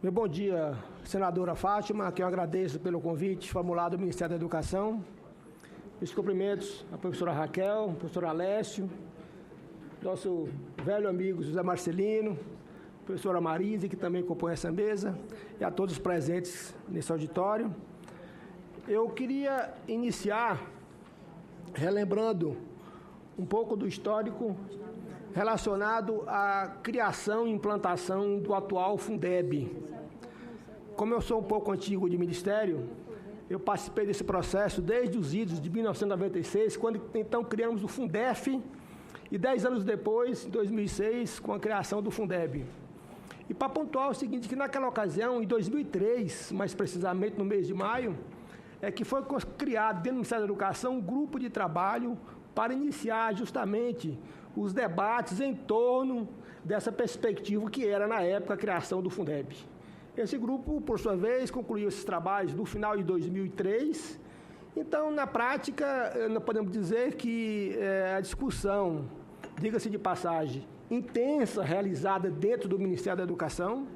Meu bom dia, senadora Fátima, que eu agradeço pelo convite formulado ao Ministério da Educação. Meus cumprimentos à professora Raquel, ao professor Alessio, nosso velho amigo José Marcelino, a professora Marise, que também compõe essa mesa, e a todos os presentes nesse auditório. Eu queria iniciar relembrando um pouco do histórico relacionado à criação e implantação do atual Fundeb. Como eu sou um pouco antigo de ministério, eu participei desse processo desde os idos de 1996, quando então criamos o Fundef, e 10 anos depois, em 2006, com a criação do Fundeb. E para pontuar o seguinte, que naquela ocasião, em 2003, mais precisamente no mês de maio, que foi criado dentro do Ministério da Educação um grupo de trabalho para iniciar justamente os debates em torno dessa perspectiva que era, na época, a criação do Fundeb. Esse grupo, por sua vez, concluiu esses trabalhos no final de 2003. Então, na prática, nós podemos dizer que a discussão, diga-se de passagem, intensa, realizada dentro do Ministério da Educação,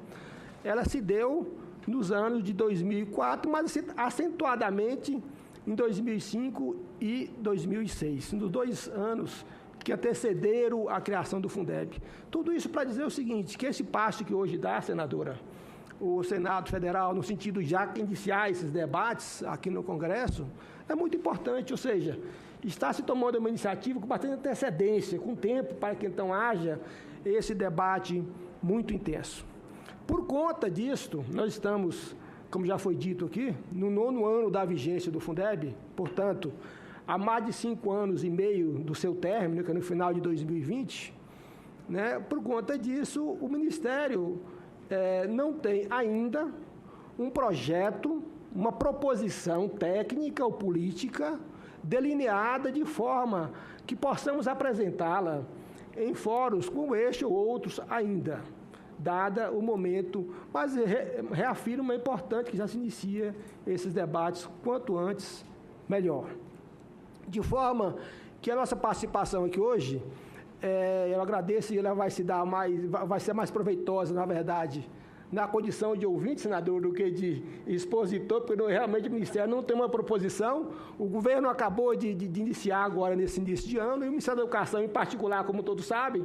ela se deu nos anos de 2004, mas acentuadamente em 2005 e 2006, nos 2 anos que antecederam a criação do Fundeb. Tudo isso para dizer o seguinte, que esse passo que hoje dá, senadora, o Senado Federal, no sentido de já iniciar esses debates aqui no Congresso, é muito importante, ou seja, está se tomando uma iniciativa com bastante antecedência, com tempo, para que então haja esse debate muito intenso. Por conta disto, nós estamos, como já foi dito aqui, no 9º ano da vigência do Fundeb, portanto, há mais de 5 anos e meio do seu término, que é no final de 2020, né, por conta disso, o Ministério não tem ainda um projeto, uma proposição técnica ou política delineada de forma que possamos apresentá-la em fóruns como este ou outros ainda, dada o momento, mas reafirma, é importante que já se inicia esses debates quanto antes, melhor. De forma que a nossa participação aqui hoje, eu agradeço e ela vai ser mais proveitosa, na verdade, na condição de ouvinte, senador, do que de expositor, porque realmente o Ministério não tem uma proposição. O governo acabou de iniciar agora, nesse início de ano, e o Ministério da Educação, em particular, como todos sabem,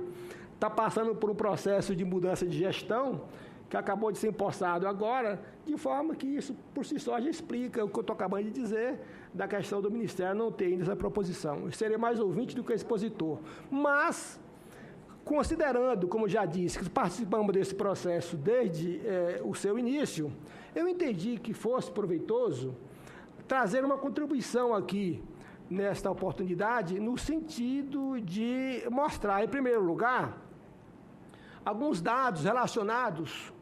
está passando por um processo de mudança de gestão, que acabou de ser empossado agora, de forma que isso, por si só, já explica o que eu estou acabando de dizer, da questão do Ministério não ter ainda essa proposição. Eu serei mais ouvinte do que expositor. Mas, considerando, como já disse, que participamos desse processo desde o seu início, eu entendi que fosse proveitoso trazer uma contribuição aqui, nesta oportunidade, no sentido de mostrar, em primeiro lugar, alguns dados relacionados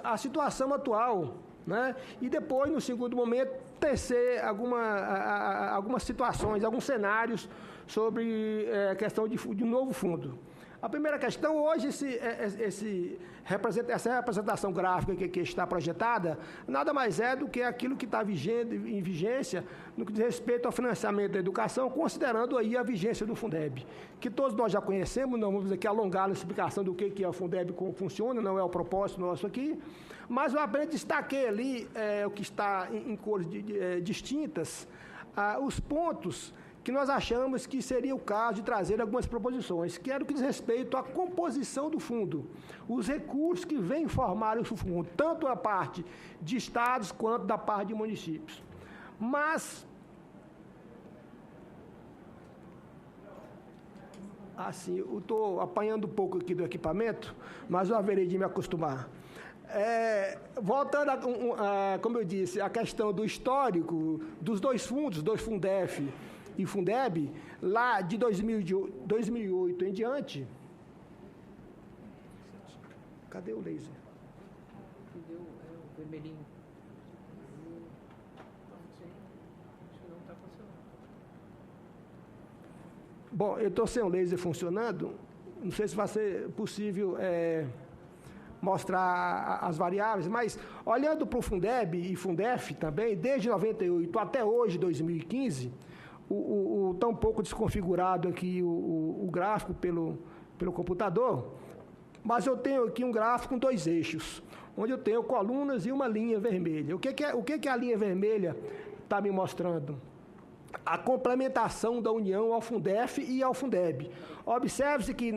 à situação atual, né? E depois, no segundo momento, tecer algumas situações, alguns cenários sobre a questão de um novo fundo. A primeira questão, hoje, essa representação gráfica que está projetada, nada mais é do que aquilo que está em vigência no que diz respeito ao financiamento da educação, considerando aí a vigência do Fundeb, que todos nós já conhecemos, não vamos aqui alongar a explicação do que é o Fundeb, como funciona, não é o propósito nosso aqui, mas eu apenas destaquei ali o que está em cores distintas, os pontos que nós achamos que seria o caso de trazer algumas proposições, que era o que diz respeito à composição do fundo, os recursos que vêm formar o fundo, tanto a parte de estados quanto da parte de municípios. Mas, assim, eu estou apanhando um pouco aqui do equipamento, mas eu haverei de me acostumar. Voltando, como eu disse, a questão do histórico dos 2 fundos, dois Fundef e Fundeb, lá de 2008 em diante. Cadê o laser? Entendeu? O vermelhinho. Acho que não está funcionando. Bom, eu estou sem o laser funcionando. Não sei se vai ser possível mostrar as variáveis, mas olhando para o Fundeb e Fundef também, desde 98 até hoje, 2015, tão pouco desconfigurado aqui o gráfico pelo computador, mas eu tenho aqui um gráfico com 2 eixos, onde eu tenho colunas e uma linha vermelha. O que a linha vermelha está me mostrando? A complementação da União ao Fundef e ao Fundeb. Observe-se que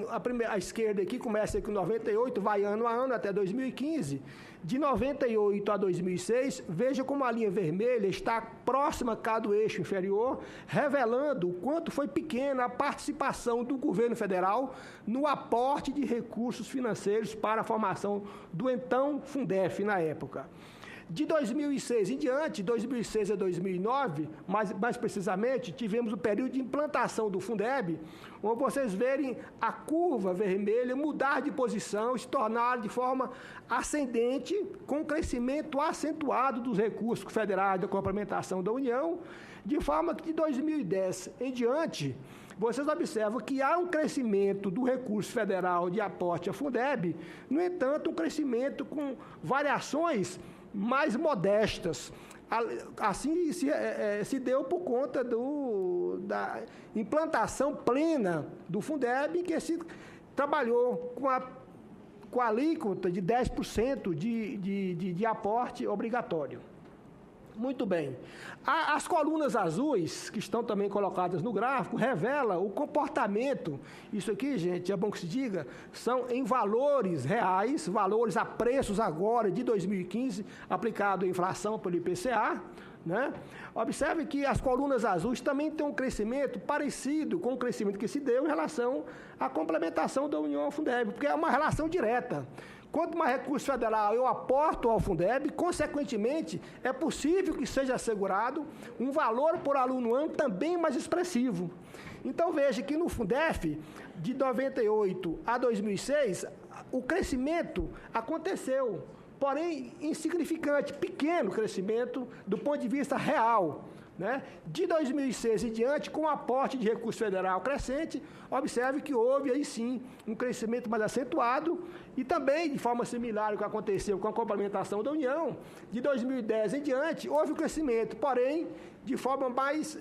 a esquerda aqui começa com 98, vai ano a ano até 2015. De 98 a 2006, veja como a linha vermelha está próxima cá do eixo inferior, revelando o quanto foi pequena a participação do governo federal no aporte de recursos financeiros para a formação do então Fundef na época. De 2006 em diante, 2006 a 2009, mais precisamente, tivemos o período de implantação do Fundeb, onde vocês verem a curva vermelha mudar de posição, se tornar de forma ascendente, com crescimento acentuado dos recursos federais da complementação da União, de forma que de 2010 em diante, vocês observam que há um crescimento do recurso federal de aporte à Fundeb, no entanto, um crescimento com variações mais modestas. Assim se deu por conta da implantação plena do Fundeb, que se trabalhou com a alíquota de 10% de aporte obrigatório. Muito bem. As colunas azuis, que estão também colocadas no gráfico, revelam o comportamento. Isso aqui, gente, é bom que se diga, são em valores reais, valores a preços agora de 2015, aplicado à inflação pelo IPCA, né? Observe que as colunas azuis também têm um crescimento parecido com o crescimento que se deu em relação à complementação da União ao Fundeb, porque é uma relação direta. Quanto mais recurso federal eu aporto ao Fundeb, consequentemente, é possível que seja assegurado um valor por aluno ano também mais expressivo. Então, veja que no Fundef, de 98 a 2006, o crescimento aconteceu, porém insignificante, pequeno crescimento do ponto de vista real. Né? De 2006 em diante, com o aporte de recurso federal crescente, observe que houve aí sim um crescimento mais acentuado e também, de forma similar ao que aconteceu com a complementação da União, de 2010 em diante, houve um crescimento, porém, de forma mais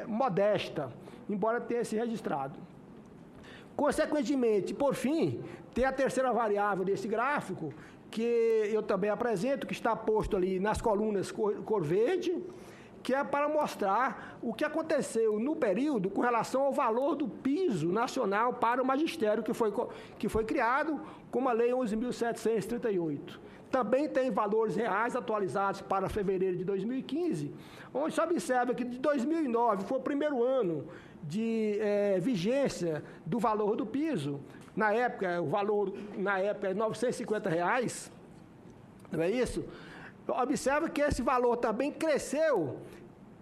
modesta, embora tenha se registrado. Consequentemente, por fim, tem a terceira variável desse gráfico, que eu também apresento, que está posto ali nas colunas cor verde, que é para mostrar o que aconteceu no período com relação ao valor do piso nacional para o magistério que foi criado com a Lei 11.738. Também tem valores reais atualizados para fevereiro de 2015, onde se observa que de 2009 foi o primeiro ano de vigência do valor do piso. Na época, o valor é R$ 950, não é isso? Observa que esse valor também cresceu,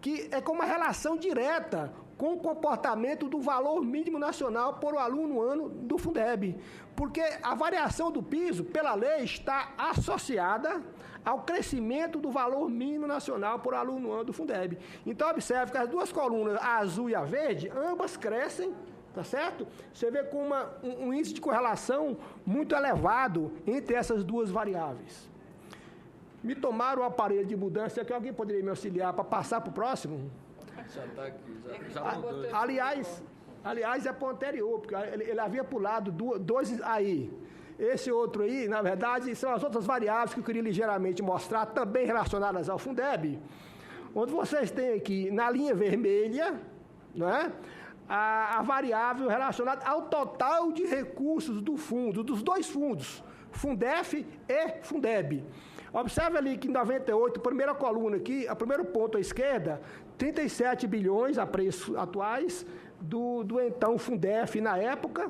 que é com uma relação direta com o comportamento do valor mínimo nacional por aluno ano do Fundeb, porque a variação do piso, pela lei, está associada ao crescimento do valor mínimo nacional por aluno ano do Fundeb. Então, observe que as duas colunas, a azul e a verde, ambas crescem, tá certo? Você vê com um índice de correlação muito elevado entre essas duas variáveis. Me tomaram o aparelho de mudança, que alguém poderia me auxiliar para passar para o próximo? Já está aqui, já mudou. Aliás, é para o anterior, porque ele havia pulado dois aí. Esse outro aí, na verdade, são as outras variáveis que eu queria ligeiramente mostrar, também relacionadas ao Fundeb, onde vocês têm aqui, na linha vermelha, não é? A variável relacionada ao total de recursos do fundo, dos dois fundos, Fundef e Fundeb. Observe ali que em 98, primeira coluna aqui, o primeiro ponto à esquerda, 37 bilhões a preços atuais do então Fundef na época,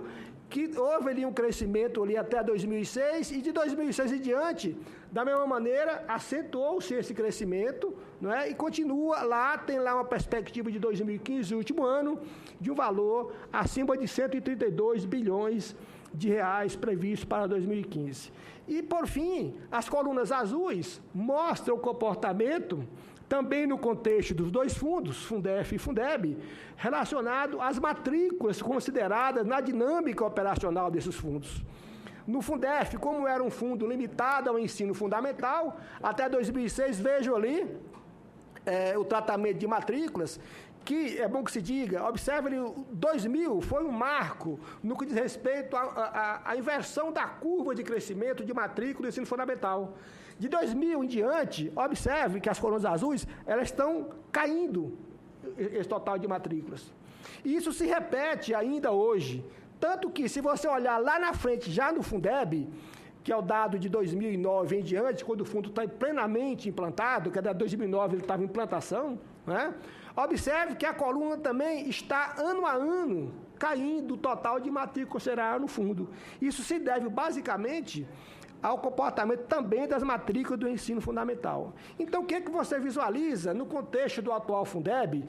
que houve ali um crescimento ali até 2006, e de 2006 em diante, da mesma maneira, acentuou-se esse crescimento, não é? E continua lá, tem lá uma perspectiva de 2015, o último ano, de um valor acima de 132 bilhões de reais previsto para 2015. E, por fim, as colunas azuis mostram o comportamento, também no contexto dos dois fundos, Fundef e Fundeb, relacionado às matrículas consideradas na dinâmica operacional desses fundos. No Fundef, como era um fundo limitado ao ensino fundamental, até 2006, vejam ali o tratamento de matrículas, que é bom que se diga, observe, 2000 foi um marco no que diz respeito à inversão da curva de crescimento de matrícula do ensino fundamental. De 2000 em diante, observe que as colunas azuis, elas estão caindo, esse total de matrículas. E isso se repete ainda hoje. Tanto que, se você olhar lá na frente, já no Fundeb, que é o dado de 2009 em diante, quando o fundo está plenamente implantado, que é de 2009 ele estava em implantação, né? Observe que a coluna também está, ano a ano, caindo o total de matrícula considerada no fundo. Isso se deve, basicamente, ao comportamento também das matrículas do ensino fundamental. Então, o que você visualiza no contexto do atual Fundeb,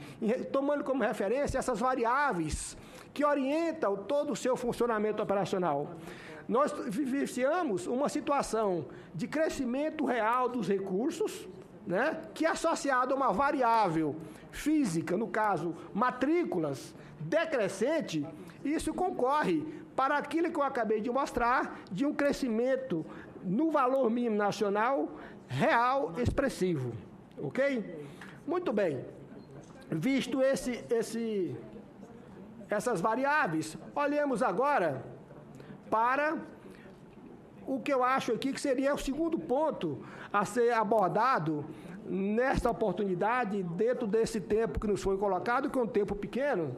tomando como referência essas variáveis que orientam todo o seu funcionamento operacional? Nós vivenciamos uma situação de crescimento real dos recursos, né, que é associado a uma variável física, no caso, matrículas, decrescente. Isso concorre para aquilo que eu acabei de mostrar, de um crescimento no valor mínimo nacional real expressivo. Ok? Muito bem. Visto essas variáveis, olhemos agora para o que eu acho aqui que seria o segundo ponto a ser abordado nesta oportunidade, dentro desse tempo que nos foi colocado, que é um tempo pequeno,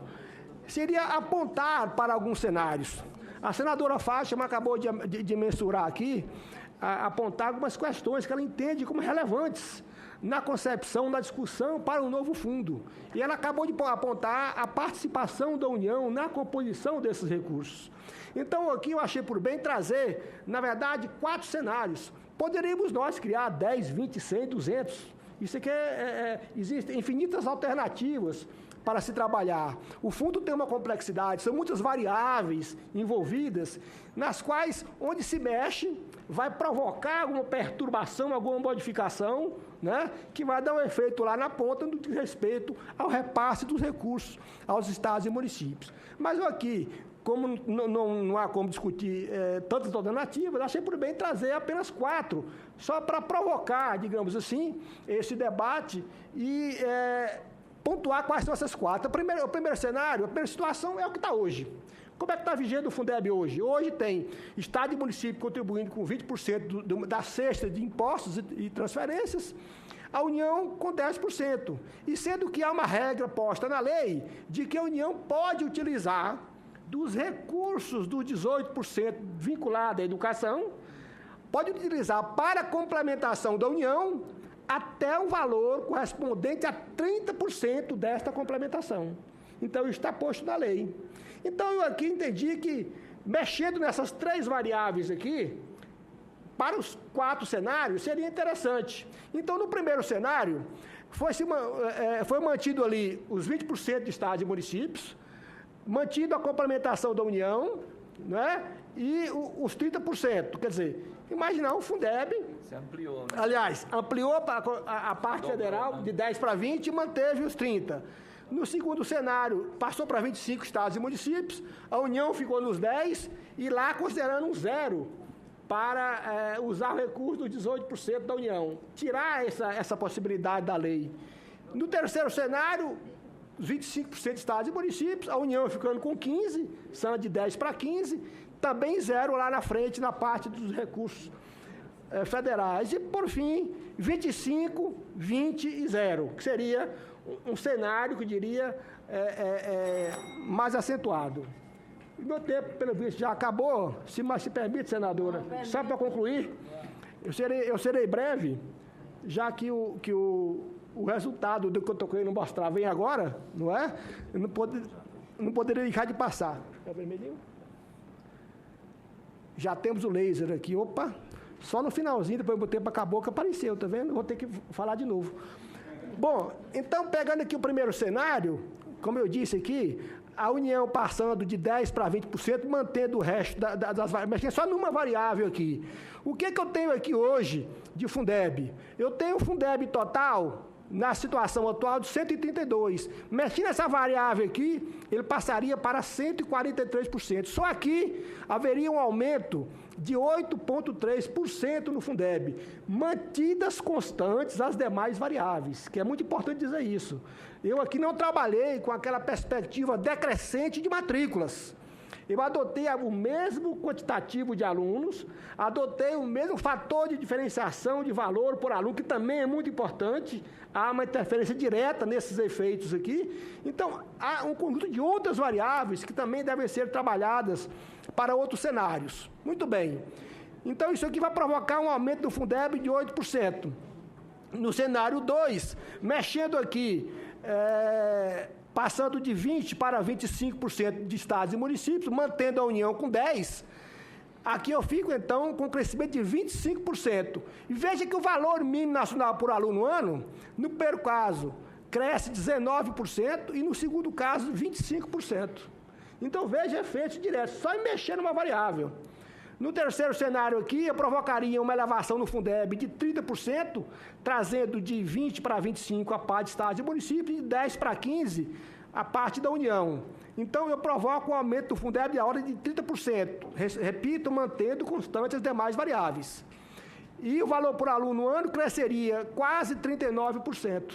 seria apontar para alguns cenários. A senadora Fátima acabou de mensurar aqui, apontar algumas questões que ela entende como relevantes na concepção, na discussão para um novo fundo. E ela acabou de apontar a participação da União na composição desses recursos. Então, aqui eu achei por bem trazer, na verdade, 4 cenários. Poderíamos nós criar 10, 20, 100, 200. Isso aqui existem infinitas alternativas para se trabalhar. O fundo tem uma complexidade, são muitas variáveis envolvidas, nas quais, onde se mexe, vai provocar alguma perturbação, alguma modificação, né, que vai dar um efeito lá na ponta no que diz respeito ao repasse dos recursos aos estados e municípios. Mas eu aqui, como não há como discutir tantas alternativas, achei por bem trazer apenas 4, só para provocar, digamos assim, esse debate e pontuar quais são essas 4. O primeiro cenário, a primeira situação é o que está hoje. Como é que está vigente o Fundeb hoje? Hoje tem Estado e município contribuindo com 20% da cesta de impostos e transferências, a União com 10%. E sendo que há uma regra posta na lei de que a União pode utilizar dos recursos dos 18% vinculado à educação, pode utilizar para a complementação da União até o valor correspondente a 30% desta complementação. Então, está posto na lei. Então, eu aqui entendi que, mexendo nessas 3 variáveis aqui, para os 4 cenários, seria interessante. Então, no primeiro cenário, foi mantido ali os 20% de estados e municípios, mantido a complementação da União, né, e os 30%. Quer dizer, imaginar o Fundeb... Se ampliou, né? Aliás, ampliou a parte federal de 10 para 20 e manteve os 30%. No segundo cenário, passou para 25 estados e municípios, a União ficou nos 10 e lá considerando um 0 para usar o recurso dos 18% da União. Tirar essa possibilidade da lei. No terceiro cenário, 25% de estados e municípios, a União ficando com 15, são de 10 para 15, também 0 lá na frente, na parte dos recursos federais. E, por fim, 25, 20 e 0, que seria um cenário que eu diria mais acentuado. Meu tempo, pelo visto, já acabou. Mas se permite, senadora, só para concluir, eu serei breve, já que o resultado do que eu estou querendo mostrar vem agora, não é? Eu não poderia deixar de passar. É vermelhinho? Já temos o laser aqui. Opa! Só no finalzinho, depois o tempo acabou, que apareceu, tá vendo? Vou ter que falar de novo. Bom, então, pegando aqui o primeiro cenário, como eu disse aqui, a União passando de 10% para 20%, mantendo o resto das variáveis, mexendo só numa variável aqui. O que eu tenho aqui hoje de Fundeb? Eu tenho Fundeb total, na situação atual de 132. Mexendo essa variável aqui, ele passaria para 143%. Só aqui haveria um aumento de 8,3% no Fundeb, mantidas constantes as demais variáveis, que é muito importante dizer isso. Eu aqui não trabalhei com aquela perspectiva decrescente de matrículas. Eu adotei o mesmo quantitativo de alunos, adotei o mesmo fator de diferenciação de valor por aluno, que também é muito importante, há uma interferência direta nesses efeitos aqui. Então, há um conjunto de outras variáveis que também devem ser trabalhadas para outros cenários. Muito bem. Então, isso aqui vai provocar um aumento do Fundeb de 8%. No cenário 2, mexendo aqui, passando de 20% para 25% de estados e municípios, mantendo a União com 10%, aqui eu fico, então, com um crescimento de 25%. E veja que o valor mínimo nacional por aluno ano, no primeiro caso, cresce 19% e no segundo caso, 25%. Então, veja efeitos diretos, só em mexer numa variável. No terceiro cenário aqui, eu provocaria uma elevação no Fundeb de 30%, trazendo de 20% para 25% a parte de estados e municípios e de 10% para 15% a parte da União. Então, eu provoco um aumento do Fundeb da ordem de 30%. Repito, mantendo constantes as demais variáveis. E o valor por aluno ano cresceria quase 39%.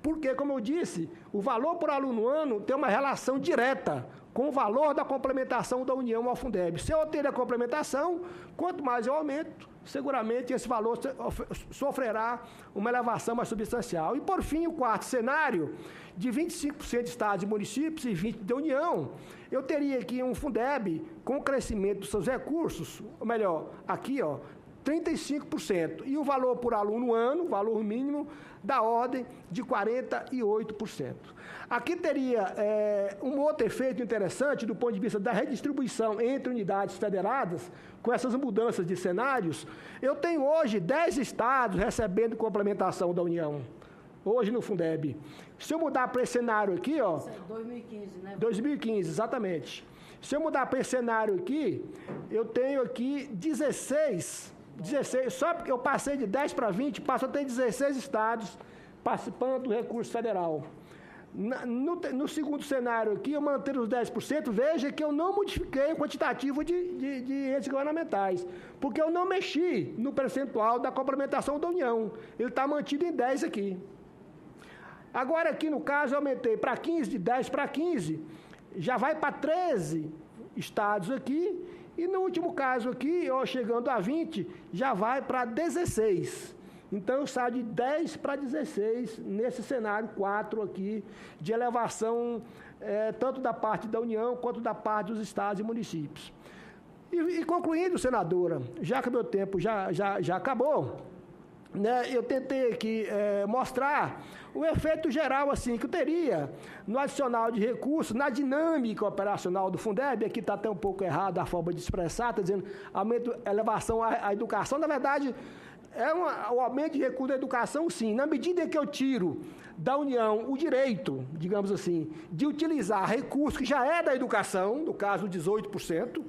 Porque, como eu disse, o valor por aluno ano tem uma relação direta com o valor da complementação da União ao Fundeb. Se eu ter a complementação, quanto mais eu aumento, seguramente esse valor sofrerá uma elevação mais substancial. E, por fim, o quarto cenário, de 25% de estados e municípios e 20% da União, eu teria aqui um Fundeb com o crescimento dos seus recursos, ou melhor, aqui, 35%, e o valor por aluno ano, valor mínimo, da ordem de 48%. Aqui teria um outro efeito interessante do ponto de vista da redistribuição entre unidades federadas, com essas mudanças de cenários. Eu tenho hoje 10 estados recebendo complementação da União, hoje no Fundeb. Se eu mudar para esse cenário aqui, Isso é 2015, né? 2015, exatamente. Se eu mudar para esse cenário aqui, eu tenho aqui 16, só porque eu passei de 10 para 20, passo a ter 16 estados participando do recurso federal. No segundo cenário aqui, eu manter os 10%, veja que eu não modifiquei o quantitativo de entes governamentais, porque eu não mexi no percentual da complementação da União. Ele está mantido em 10 aqui. Agora, aqui no caso, eu aumentei para 15, de 10 para 15, já vai para 13 estados aqui, e no último caso aqui, eu chegando a 20, já vai para 16. Então, eu saio de 10 para 16 nesse cenário 4 aqui, de elevação tanto da parte da União quanto da parte dos estados e municípios. E concluindo, senadora, já que o meu tempo já acabou, né, eu tentei aqui mostrar o efeito geral assim, que eu teria no adicional de recursos, na dinâmica operacional do Fundeb. Aqui está até um pouco errado a forma de expressar, está dizendo aumento, elevação à educação. Na verdade, o aumento de recursos da educação, sim. Na medida em que eu tiro da União o direito, digamos assim, de utilizar recursos que já é da educação, no caso 18%,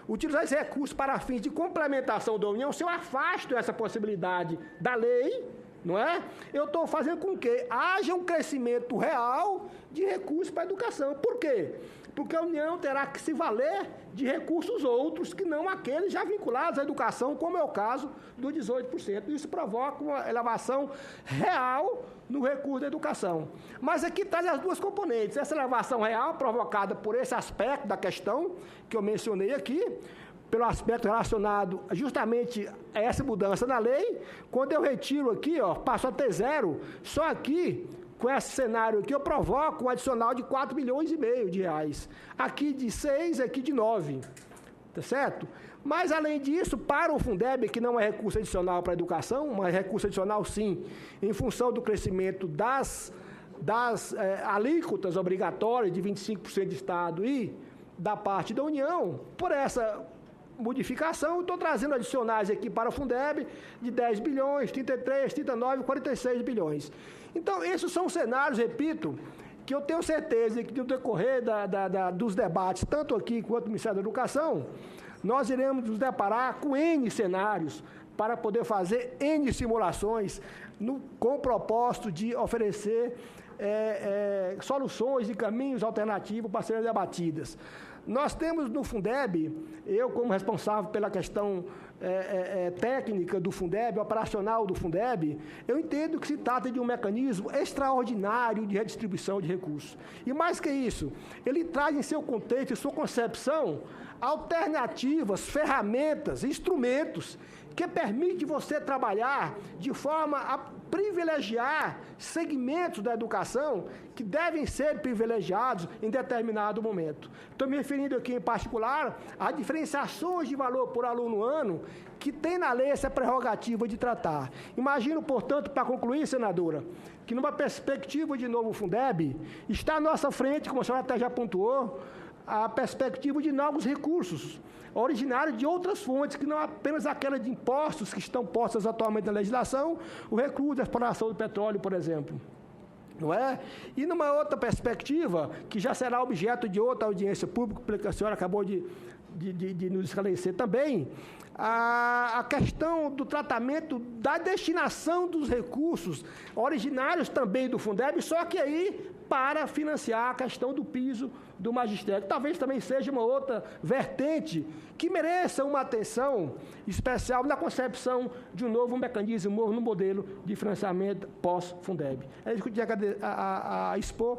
utilizar esse recurso para fins de complementação da União, se eu afasto essa possibilidade da lei, não é? Eu estou fazendo com que haja um crescimento real de recursos para a educação. Por quê? Porque a União terá que se valer de recursos outros que não aqueles já vinculados à educação, como é o caso do 18%. Isso provoca uma elevação real no recurso da educação. Mas aqui traz as duas componentes. Essa elevação real provocada por esse aspecto da questão que eu mencionei aqui, pelo aspecto relacionado justamente a essa mudança na lei. Quando eu retiro aqui, passo a ter 0, só aqui, com esse cenário aqui, eu provoco um adicional de 4,5 milhões de reais. Aqui de 6, aqui de 9. Tá certo? Mas, além disso, para o Fundeb, que não é recurso adicional para a educação, mas recurso adicional, sim, em função do crescimento das alíquotas obrigatórias de 25% de Estado e da parte da União, por essa modificação, estou trazendo adicionais aqui para o Fundeb de 10 bilhões, 33, 39, 46 bilhões. Então, esses são cenários, repito, que eu tenho certeza que no decorrer dos debates, tanto aqui quanto no Ministério da Educação, nós iremos nos deparar com N cenários para poder fazer N simulações com o propósito de oferecer soluções e caminhos alternativos para serem debatidas. Nós temos no Fundeb, eu como responsável pela questão técnica do Fundeb, operacional do Fundeb, eu entendo que se trata de um mecanismo extraordinário de redistribuição de recursos. E mais que isso, ele traz em seu contexto, em sua concepção, alternativas, ferramentas, instrumentos que permite você trabalhar de forma a privilegiar segmentos da educação que devem ser privilegiados em determinado momento. Estou me referindo aqui, em particular, a diferenciações de valor por aluno ano que tem na lei essa prerrogativa de tratar. Imagino, portanto, para concluir, senadora, que numa perspectiva de novo Fundeb, está à nossa frente, como a senhora até já pontuou, a perspectiva de novos recursos, originários de outras fontes, que não apenas aquelas de impostos que estão postas atualmente na legislação, o recurso da exploração do petróleo, por exemplo. Não é? E numa outra perspectiva, que já será objeto de outra audiência pública, porque a senhora acabou de nos esclarecer também, a questão do tratamento da destinação dos recursos originários também do Fundeb, só que aí para financiar a questão do piso do magistério. Talvez também seja uma outra vertente que mereça uma atenção especial na concepção de um novo mecanismo, no modelo de financiamento pós-Fundeb. É isso que eu tinha a expor.